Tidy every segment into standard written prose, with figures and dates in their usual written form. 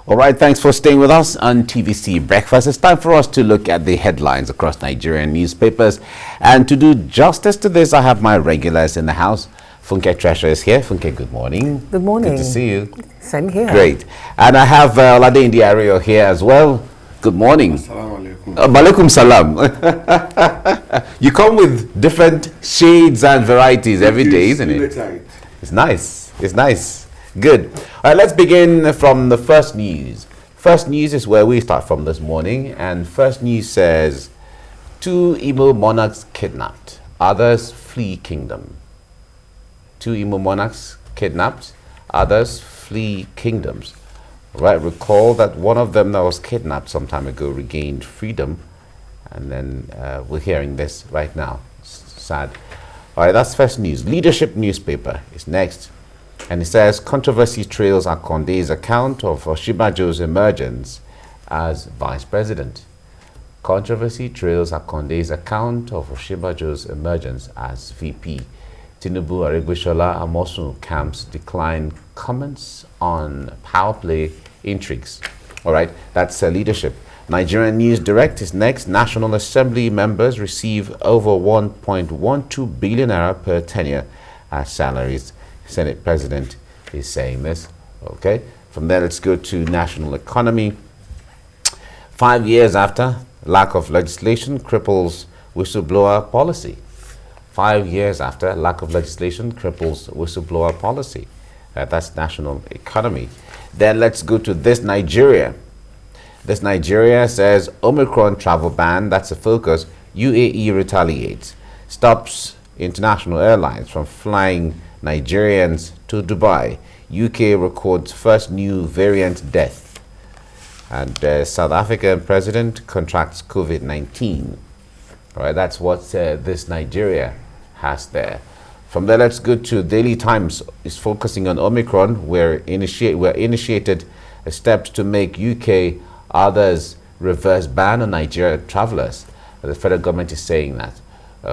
All right, thanks for staying with us on TVC Breakfast. It's time for us to look at the headlines across Nigerian newspapers. And to do justice to this, I have my regulars in the house. Funke Treasure is here. Funke, good morning. Good morning. Good to see you. Same here. Great. And I have Oladeinde Ariyo here as well. Good morning. Assalamu alaikum. Malaikum salam. You come with different shades and varieties every day, isn't it? It's nice. It's nice. Good. All right, let's begin from the first news. First news is where we start from this morning. And first news says, 2 Imo monarchs kidnapped. Others flee kingdom. 2 Imo monarchs kidnapped. Others flee kingdoms. Right, recall that one of them that was kidnapped some time ago regained freedom, and then we're hearing this right now. Sad. All right, that's first news. Leadership newspaper is next, and it says controversy trails Akonde's account of Oshibajo's emergence as vice president. Controversy trails Akonde's account of Oshibajo's emergence as VP. Tinubu, Aregbesola, Amosun camps decline comments on power play intrigues. All right, that's leadership. Nigerian News Direct is next. National Assembly members receive over 1.12 billion naira per tenure as salaries. Senate President is saying this. Okay, from there, let's go to national economy. 5 years after, lack of legislation cripples whistleblower policy. 5 years after, lack of legislation cripples whistleblower policy. That's national economy. Then let's go to this Nigeria. This Nigeria says Omicron travel ban, that's a focus. UAE retaliates, stops international airlines from flying Nigerians to Dubai. UK records first new variant death. And South African president contracts COVID-19. All right, that's what this Nigeria has there. From there, let's go to Daily Times. Is focusing on Omicron. We're initiated steps to make UK others reverse ban on Nigerian travelers. The federal government is saying that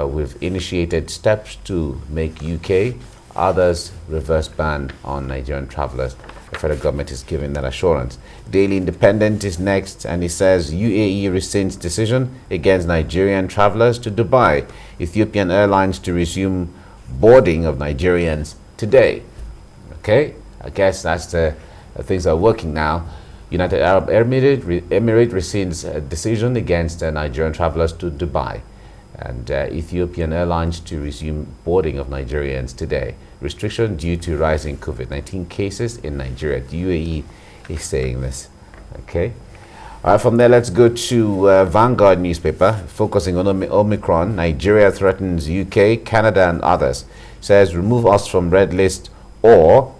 we've initiated steps to make UK others reverse ban on Nigerian travelers. The federal government is giving that assurance. Daily Independent is next, and it says UAE rescinds decision against Nigerian travelers to Dubai. Ethiopian Airlines to resume boarding of Nigerians today. Okay, I guess that's the things are working now. United Arab Emirates rescinds a decision against Nigerian travelers to Dubai, and Ethiopian Airlines to resume boarding of Nigerians today. Restriction due to rising COVID-19 cases in Nigeria. The UAE is saying this. Okay. All right, from there, let's go to Vanguard newspaper, focusing on Omicron. Nigeria threatens UK, Canada, and others. Says remove us from red list, or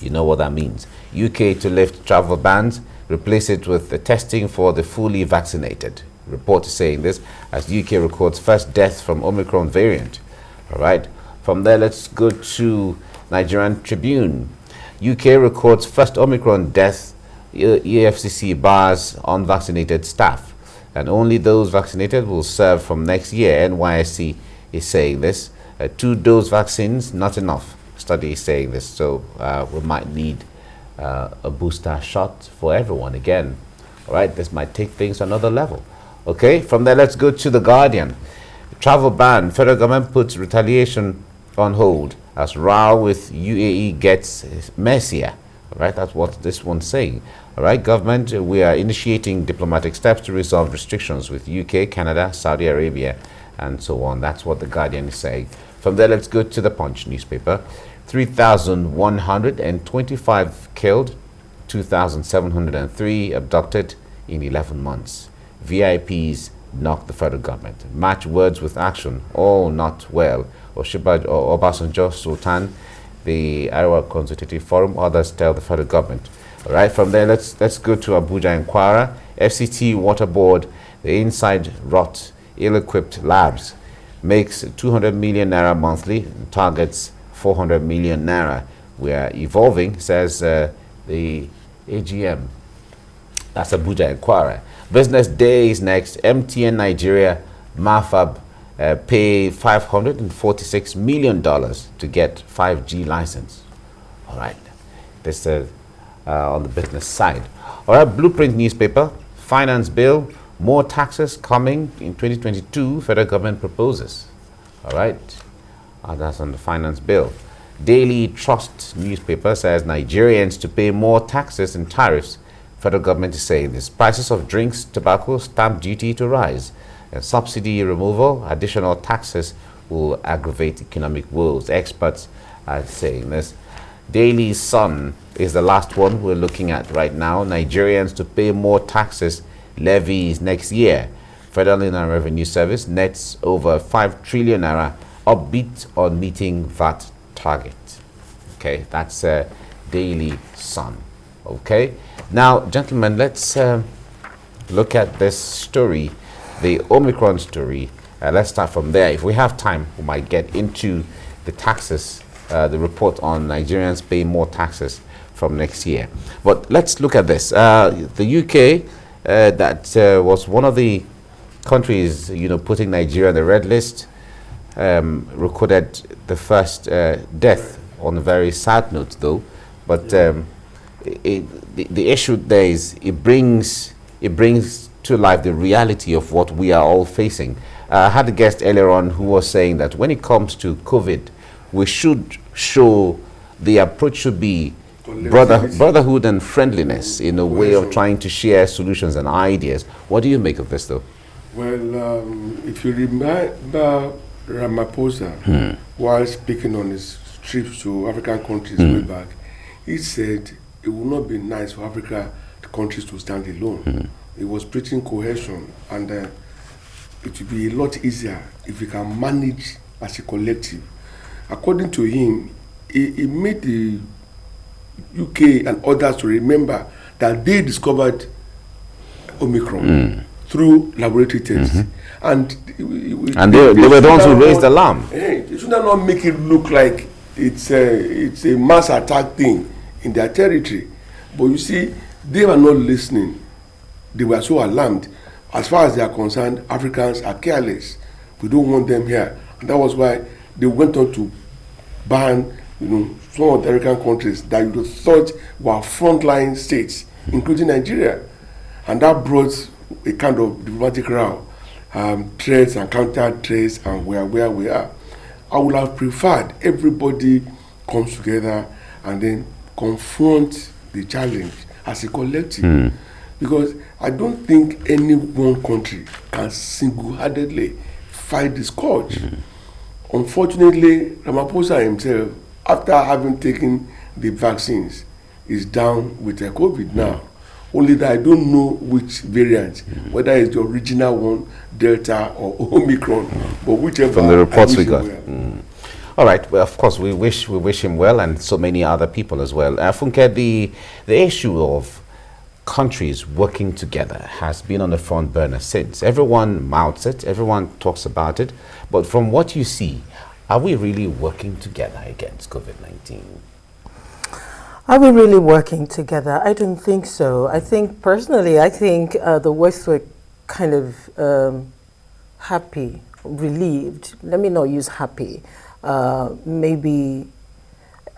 you know what that means. UK to lift travel bans, replace it with the testing for the fully vaccinated. Report is saying this as UK records first death from Omicron variant. All right. From there, let's go to Nigerian Tribune. UK records first Omicron death. EFCC bars unvaccinated staff, and only those vaccinated will serve from next year. NYSC is saying this. 2-dose vaccines, not enough. Study is saying this. So we might need a booster shot for everyone again. All right, this might take things to another level. Okay, from there, let's go to The Guardian. Travel ban. Federal government puts retaliation on hold as row with UAE gets messier. All right, that's what this one's saying. All right, government, we are initiating diplomatic steps to resolve restrictions with UK, Canada, Saudi Arabia, and so on. That's what The Guardian is saying. From there, let's go to the Punch newspaper. 3,125 killed, 2,703 abducted in 11 months. VIPs knock the federal government. Match words with action. All not well. Obasanjo, Sultan, the Ariyo Consultative Forum, others tell the federal government. All right, from there, let's go to Abuja and Kwara. FCT Water Board, the inside rot, ill-equipped labs, makes 200 million naira monthly, targets 400 million naira. We are evolving, says the AGM. That's Abuja and Kwara. Business Day is next. MTN Nigeria, MAFAB, pay $546 million to get 5G license. All right. This on the business side. All right, Blueprint newspaper, finance bill, more taxes coming in 2022, federal government proposes. All right, that's on the finance bill. Daily Trust newspaper says Nigerians to pay more taxes and tariffs. Federal government is saying this. Prices of drinks, tobacco, stamp duty to rise. And subsidy removal, additional taxes will aggravate economic woes. Experts are saying this. Daily Sun is the last one we're looking at right now. Nigerians to pay more taxes, levies next year. Federal Inland Revenue Service nets over 5 trillion naira, upbeat on meeting VAT target. Okay, that's Daily Sun. Okay, now, gentlemen, let's look at this story, the Omicron story. Let's start from there. If we have time, we might get into the taxes, the report on Nigerians paying more taxes from next year. But let's look at this. The UK, that was one of the countries, putting Nigeria on the red list, recorded the first death on a very sad note, though. But the issue there is it brings to life the reality of what we are all facing. I had a guest earlier on who was saying that when it comes to COVID, we should show the approach should be brotherhood and friendliness in a way of trying to share solutions and ideas. What do you make of this, though? Well, if you remember Ramaphosa, while speaking on his trips to African countries way back, he said it would not be nice for Africa countries to stand alone. He was preaching cohesion, and it would be a lot easier if we can manage as a collective. According to him, he made the UK and others to remember that they discovered Omicron through laboratory tests. And they were the ones who raised the alarm. They should not make it look like it's a mass attack thing in their territory. But you see, they were not listening. They were so alarmed. As far as they are concerned, Africans are careless. We don't want them here. And that was why they went on to ban, some of the African countries that you thought were frontline states, including Nigeria. And that brought a kind of diplomatic row, threats and counter threats, and where we are. I would have preferred everybody comes together and then confront the challenge as a collective. Because I don't think any one country can single-handedly fight this scourge. Unfortunately, Ramaphosa himself, after having taken the vaccines, is down with the COVID now. Only that I don't know which variant, whether it's the original one, Delta or Omicron, but whichever. From the reports we got. All right. Well, of course, we wish him well, and so many other people as well. Funke, the issue of countries working together has been on the front burner since. Everyone mouths it, everyone talks about it, but from what you see, are we really working together against COVID-19? Are we really working together? I don't think so. I think, personally, the West were kind of happy, relieved. Let me not use happy. Maybe,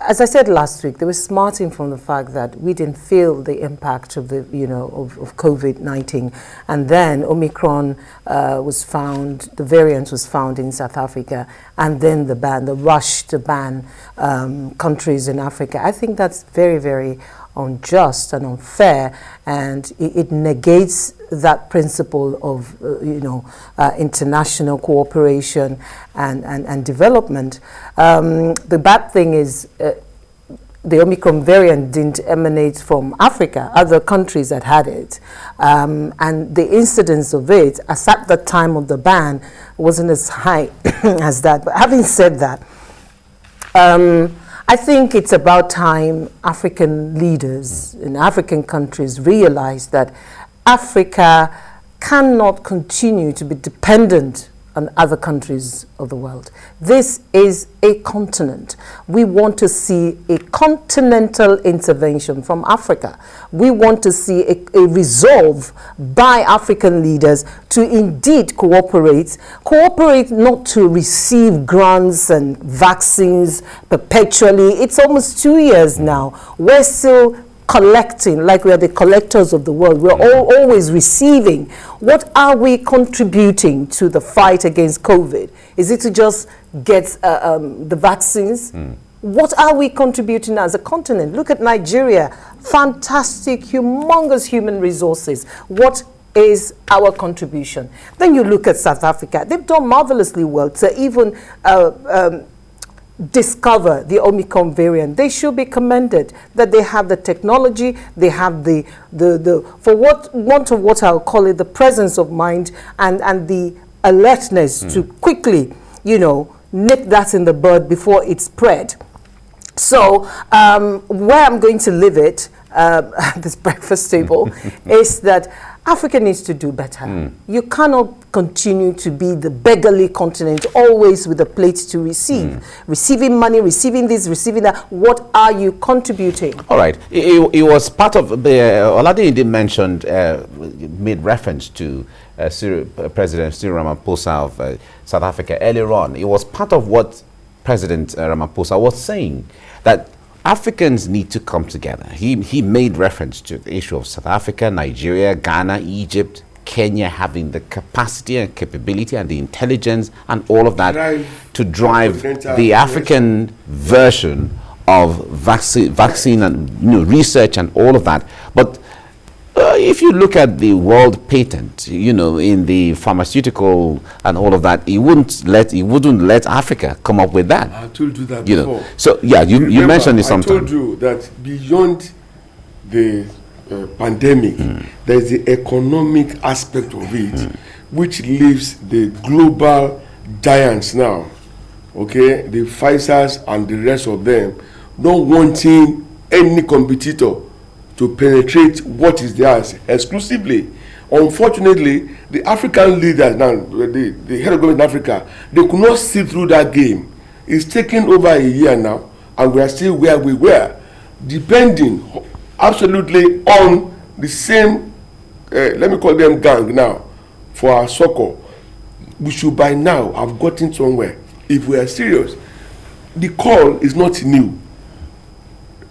as I said last week, they were smarting from the fact that we didn't feel the impact of the, of COVID-19, and then Omicron was found, the variant was found in South Africa, and then the rush to ban countries in Africa. I think that's very, very unjust and unfair, and it negates that principle of international cooperation and development. The bad thing is the Omicron variant didn't emanate from Africa. Other countries had it, and the incidence of it, as at the time of the ban, wasn't as high as that. But having said that, I think it's about time African leaders in African countries realize that Africa cannot continue to be dependent on other countries of the world. This is a continent. We want to see a continental intervention from Africa. We want to see a resolve by African leaders to indeed cooperate not to receive grants and vaccines perpetually. It's almost 2 years now. We're still collecting, like we are the collectors of the world. We're always receiving. What are we contributing to the fight against COVID? Is it to just get the vaccines? What are we contributing as a continent? Look at Nigeria. Fantastic, humongous human resources. What is our contribution? Then you look at South Africa. They've done marvelously well to even discover the Omicron variant. They should be commended that they have the technology, they have the for want of what I'll call it, the presence of mind and the alertness to quickly, nip that in the bud before it spread. So where I'm going to leave it at this breakfast table is that Africa needs to do better. You cannot continue to be the beggarly continent, always with a plate to receive. Receiving money, receiving this, receiving that. What are you contributing? All right. It was part of, Oladeinde mentioned, made reference to President Cyril Ramaphosa of South Africa earlier on. It was part of what President Ramaphosa was saying, that Africans need to come together. He made reference to the issue of South Africa, Nigeria, Ghana, Egypt, Kenya having the capacity and capability and the intelligence and all of that to drive the African version of vaccine and research and all of that. But if you look at the world patent, in the pharmaceutical and all of that, he wouldn't let Africa come up with that. I told you that before. So yeah, you mentioned it sometime. I told you that beyond the pandemic, there is the economic aspect of it, which leaves the global giants now, okay, the Pfizers and the rest of them, not wanting any competitor to penetrate what is theirs exclusively. Unfortunately, the African leaders now, the head of government in Africa, they could not see through that game. It's taken over a year now, and we are still where we were, depending absolutely on the same, let me call them gang now, for our soccer. We should by now have gotten somewhere. If we are serious, the call is not new.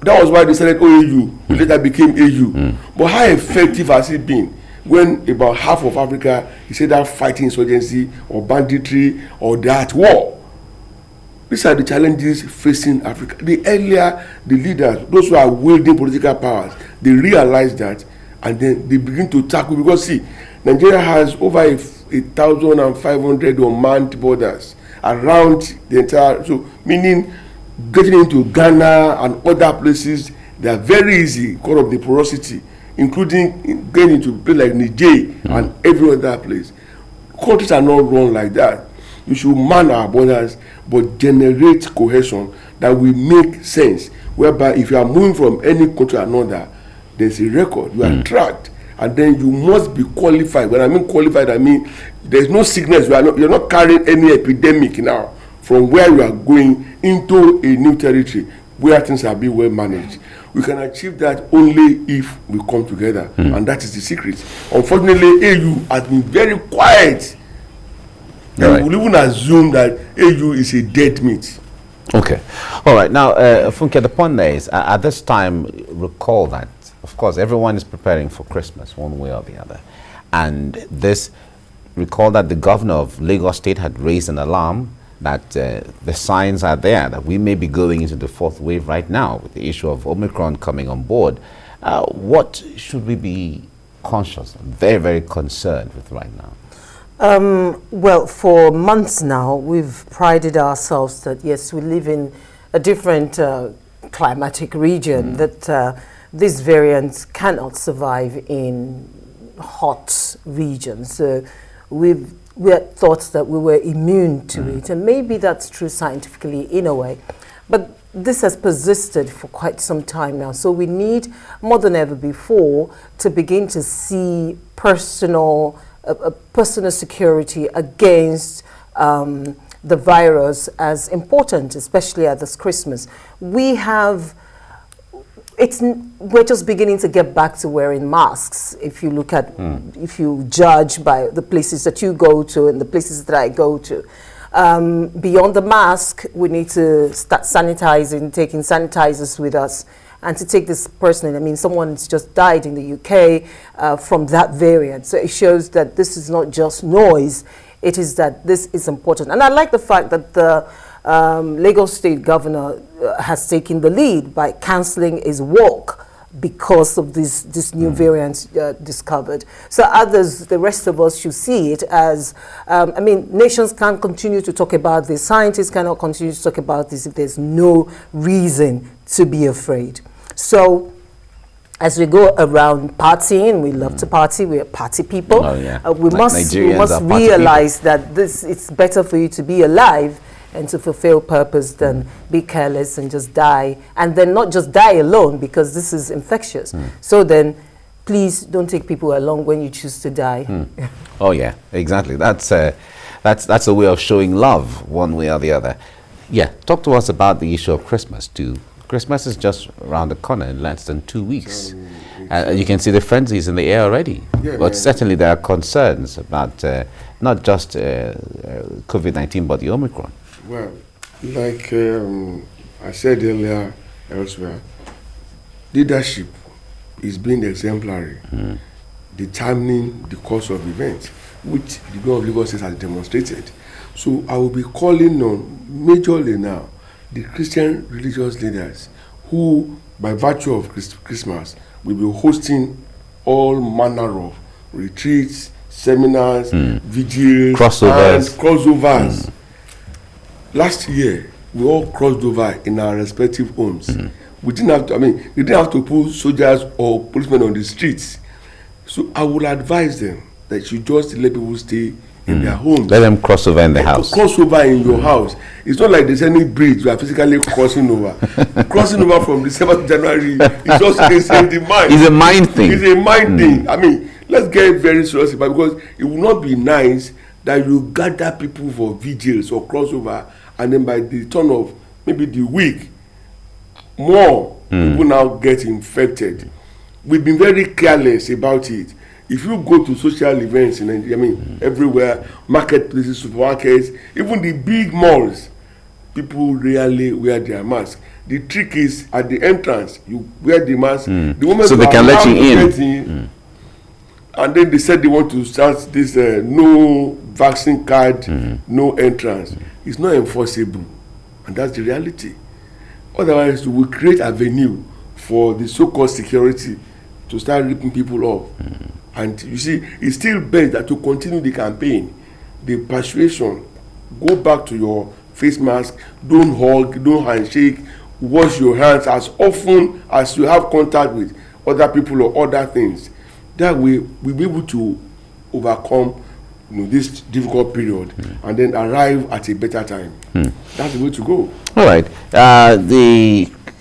That was why they started OAU, later became AU. But how effective has it been when about half of Africa is either fighting insurgency or banditry or they're at war? These are the challenges facing Africa. The earlier the leaders, those who are wielding political powers, they realize that and then they begin to tackle. Because see, Nigeria has over 1,500 unmanned borders around the entire, so meaning getting into Ghana and other places, they are very easy because of the porosity, including getting into places like Niger and every other place. Countries are not run like that. We should man our borders, but generate cohesion that will make sense, whereby if you are moving from any country to another, there's a record, you are tracked, and then you must be qualified. When I mean qualified, I mean there's no sickness, you're not carrying any epidemic now from where you are going into a new territory where things are being well managed. We can achieve that only if we come together, and that is the secret. Unfortunately, AU has been very quiet. And we'll even assume that AU is a dead meat. Okay. All right. Now, Funke, the point there is, at this time, recall that, of course, everyone is preparing for Christmas one way or the other. And recall that the governor of Lagos State had raised an alarm that the signs are there that we may be going into the fourth wave right now with the issue of Omicron coming on board. What should we be conscious and very, very concerned with right now? Well, for months now, we've prided ourselves that, yes, we live in a different climatic region, that these variants cannot survive in hot regions. So we had thought that we were immune to it, and maybe that's true scientifically in a way. But this has persisted for quite some time now, so we need, more than ever before, to begin to see personal security against the virus as important, especially at this Christmas. We're just beginning to get back to wearing masks. If you look at, if you judge by the places that you go to and the places that I go to, beyond the mask, we need to start sanitizing, taking sanitizers with us, and to take this personally. I mean, someone's just died in the UK from that variant. So it shows that this is not just noise, it is that this is important. And I like the fact that the Lagos State Governor has taken the lead by cancelling his walk because of this new variant discovered. So others, the rest of us should see it as, I mean, nations can't continue to talk about this, scientists cannot continue to talk about this if there's no reason to be afraid. So as we go around partying, we love to party, we are party people. Oh, yeah. We must realize that it's better for you to be alive and to fulfill purpose than be careless and just die. And then not just die alone, because this is infectious. So then, please don't take people along when you choose to die. Oh yeah, exactly. That's a way of showing love, one way or the other. Yeah, talk to us about the issue of Christmas too. Christmas is just around the corner in less than 2 weeks. You can see the frenzies in the air already. Yeah, but certainly there are concerns about not just COVID-19, but the Omicron. Well, like I said earlier elsewhere, leadership is being exemplary, determining the course of events, which the government of Lagos has demonstrated. So I will be calling on majorly now the Christian religious leaders who, by virtue of Christmas, will be hosting all manner of retreats, seminars, vigils, crossovers. Last year, we all crossed over in our respective homes. We didn't have to, we didn't have to put soldiers or policemen on the streets. So I would advise them that you just let people stay in their homes. Let them cross over in the house. Cross over in your house. It's not like there's any bridge you are physically crossing over. Crossing over from December to January is just in the mind. It's a mind thing. It's a mind thing. Let's get very serious about it, because it will not be nice that you gather people for vigils or crossover, and then by the turn of maybe the week, more people now get infected. We've been very careless about it. If you go to social events in Nigeria, everywhere, marketplaces, supermarkets, even the big malls, people rarely wear their mask. The trick is at the entrance, you wear the mask. The moment so they can let you in. And then they said they want to start this no vaccine card, no entrance. It's not enforceable, and that's the reality. Otherwise, we will create avenue for the so-called security to start ripping people off. And you see, it's still best that to continue the campaign, the persuasion, go back to your face mask, don't hug, don't handshake, wash your hands as often as you have contact with other people or other things. That way, we'll be able to overcome this difficult period and then arrive at a better time. That's the way to go. All right.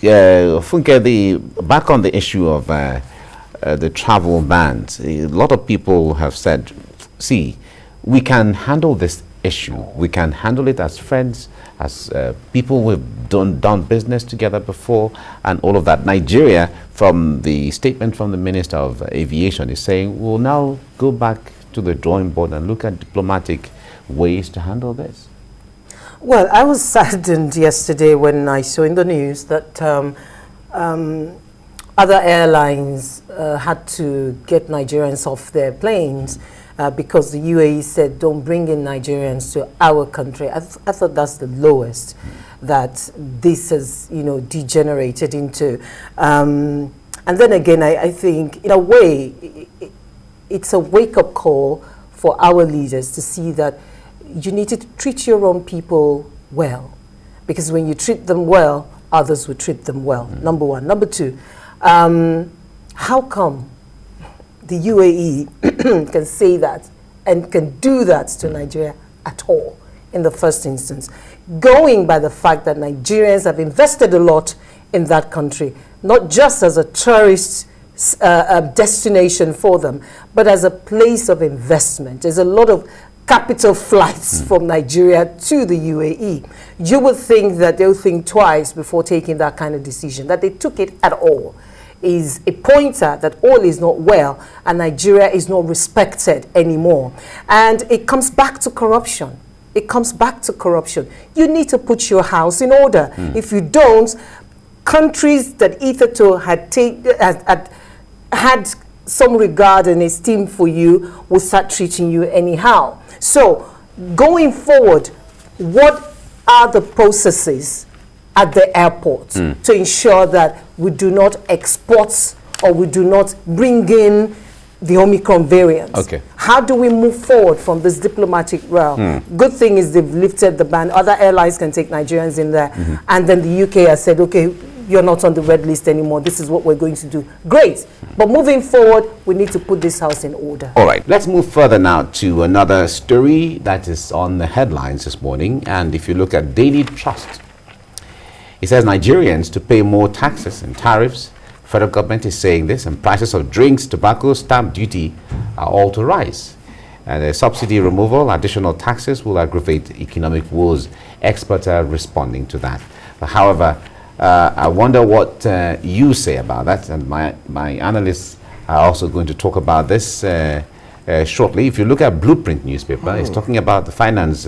Funke, back on the issue of the travel bans, a lot of people have said, see, we can handle this issue. We can handle it as friends, as people we've done business together before, and all of that. Nigeria, from the statement from the Minister of Aviation, is saying we'll now go back to the drawing board and look at diplomatic ways to handle this. Well, I was saddened yesterday when I saw in the news that other airlines had to get Nigerians off their planes because the UAE said, don't bring in Nigerians to our country. I thought that's the lowest that this has, degenerated into. And then again, I think, in a way, it's a wake-up call for our leaders to see that you need to treat your own people well. Because when you treat them well, others will treat them well, number one. Number two, how come the UAE can say that and can do that to Nigeria at all in the first instance? Going by the fact that Nigerians have invested a lot in that country, not just as a tourist destination for them, but as a place of investment. There's a lot of capital flights from Nigeria to the UAE. You would think that they'll think twice before taking that kind of decision. That they took it at all is a pointer that all is not well and Nigeria is not respected anymore. And it comes back to corruption. It comes back to corruption. You need to put your house in order. If you don't, countries that hitherto had some regard and esteem for you will start treating you anyhow. So, going forward, what are the processes at the airport to ensure that we do not export or we do not bring in the Omicron variant? Okay. How do we move forward from this diplomatic realm? Good thing is they've lifted the ban. Other airlines can take Nigerians in there. And then the UK has said, okay, you're not on the red list anymore. This is what we're going to do. Great. But moving forward, we need to put this house in order. All right. Let's move further now to another story that is on the headlines this morning. And if you look at Daily Trust, it says Nigerians to pay more taxes and tariffs. Federal government is saying this, and prices of drinks, tobacco, stamp duty are all to rise. And the subsidy removal, additional taxes will aggravate economic woes. Experts are responding to that. But however, I wonder what you say about that, and my analysts are also going to talk about this shortly. If you look at Blueprint newspaper, it's talking about the finance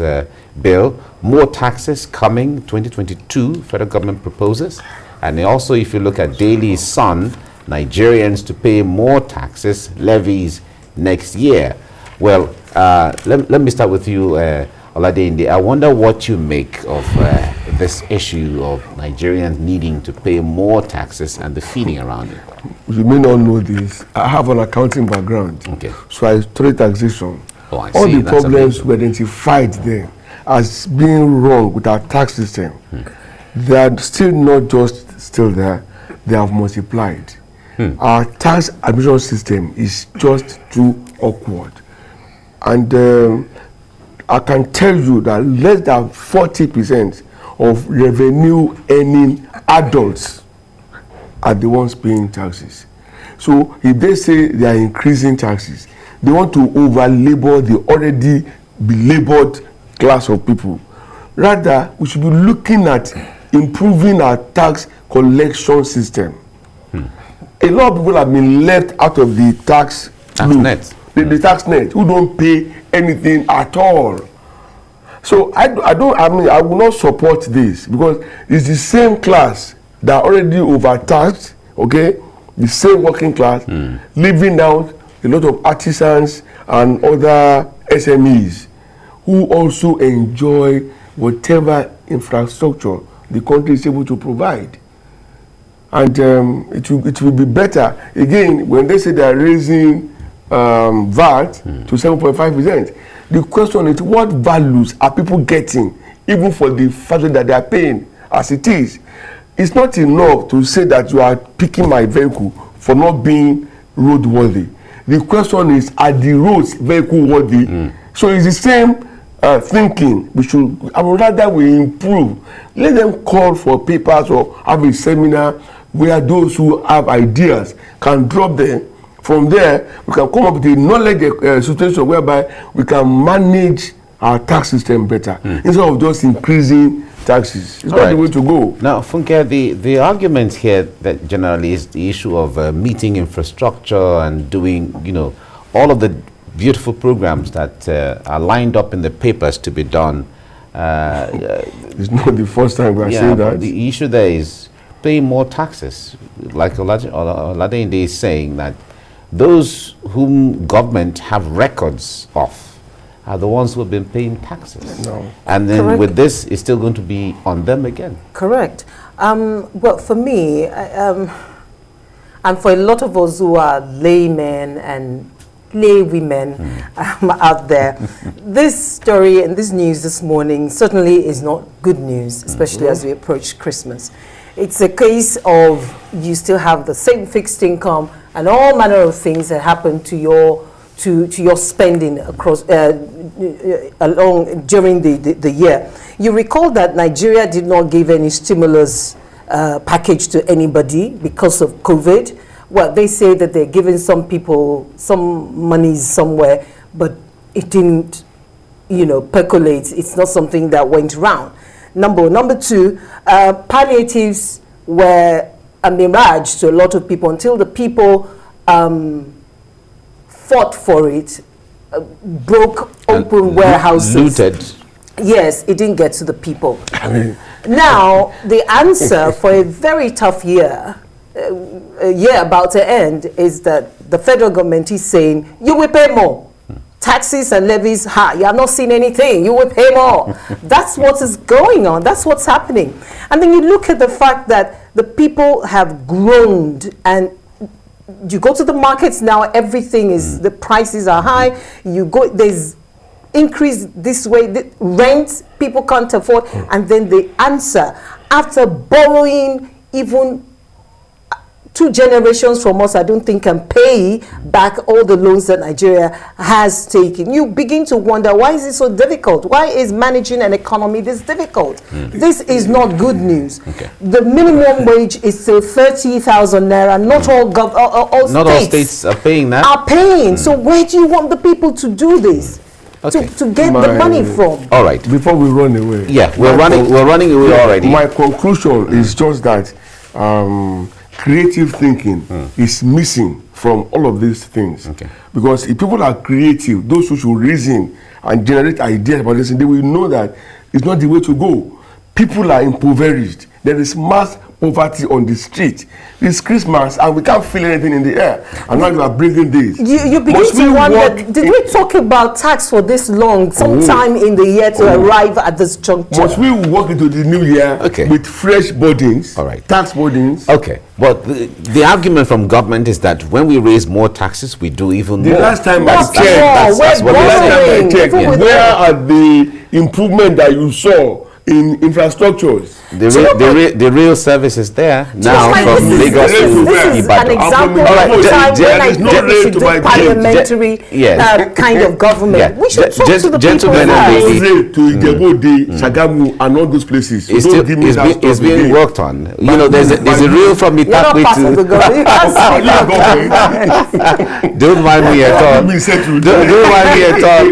bill, more taxes coming 2022, federal government proposes. And also, if you look at Daily Sun, Nigerians to pay more taxes, levies next year. Well, let me start with you, Oladeinde. I wonder what you make of this issue of Nigerians needing to pay more taxes and the feeling around it. You may not know this. I have an accounting background. Okay. So I studied taxation. Oh, I All see. the That's problems amazing. we identified there as being wrong with our tax system, they are still not just still there, they have multiplied. Our tax admission system is just too awkward. And I can tell you that less than 40% of revenue earning adults are the ones paying taxes. So if they say they are increasing taxes, they want to over-labor the already belabored class of people. Rather, we should be looking at improving our tax collection system. A lot of people have been left out of the tax net. The tax net, who don't pay anything at all. So I will not support this, because it's the same class that already overtaxed, okay? The same working class, leaving out a lot of artisans and other SMEs who also enjoy whatever infrastructure the country is able to provide. And it will be better, again, when they say they are raising VAT to 7.5%. The question is, what values are people getting, even for the fact that they are paying as it is? It's not enough to say that you are picking my vehicle for not being roadworthy. The question is, are the roads vehicle worthy? So it's the same thinking. I would rather we improve. Let them call for papers or have a seminar where those who have ideas can drop them. From there, we can come up with a knowledge situation whereby we can manage our tax system better instead of just increasing taxes. It's not the way to go. Now, Funke, the argument here that generally is the issue of meeting infrastructure and doing, all of the beautiful programs that are lined up in the papers to be done. It's not the first time we are saying that. The issue there is paying more taxes. Like Oladeinde is saying, that those whom government have records of are the ones who have been paying taxes. No. And then Correct. with this, it's still going to be on them again. Correct. Well, for me, and for a lot of us who are laymen and laywomen out there, this story and this news this morning certainly is not good news, especially as we approach Christmas. It's a case of you still have the same fixed income and all manner of things that happen to your spending across along during the year. You recall that Nigeria did not give any stimulus package to anybody because of COVID. Well, they say that they're giving some people some monies somewhere, but it didn't, percolate. It's not something that went round. Number two, palliatives were a mirage to a lot of people until the people fought for it, broke open warehouses. Looted. Yes, it didn't get to the people. I mean, Now, the answer for a very tough year, a year about to end, is that the federal government is saying, you will pay more. Taxes and levies, you have not seen anything, you will pay more. That's what is going on, that's what's happening. And then you look at the fact that the people have groaned, and you go to the markets now, everything is, the prices are high, you go, there's increase this way, the rent people can't afford, and then the answer, after borrowing even 2 generations from us, I don't think can pay back all the loans that Nigeria has taken. You begin to wonder, why is it so difficult? Why is managing an economy this difficult? This is not good news. Okay. The minimum wage is still 30,000 naira. Not all states are paying that. Are paying. So where do you want the people to do this? Okay. To get the money from? All right. Before we run away. Yeah, we're running away already. My conclusion is just that creative thinking is missing from all of these things. Okay. Because if people are creative, those who should reason and generate ideas about this, they will know that it's not the way to go. People are impoverished. There is mass poverty on the street. It's Christmas and we can't feel anything in the air. And now you are bringing this. You begin to wonder, did we talk about tax for this long, sometime in the year to arrive at this juncture? Must we walk into the new year with fresh burdens, tax burdens? Okay, but the argument from government is that when we raise more taxes, we do even more. The last time I checked, where are the improvement that you saw in infrastructures? The real service is there now from Lagos to This is an example of a time when I think we should do parliamentary kind of government. We should talk to the people to Ijebu, Sagamu, and all those places. It's being worked on. You know, there's a real from Itakwe to. Don't mind me at all. Don't mind me at all.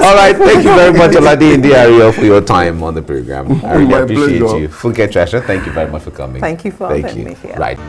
All right, thank you very much, Oladeinde Ariyo, for your time on the program. I really appreciate you. Funke Treasure, thank you very much for coming. Thank you for having me here. Right.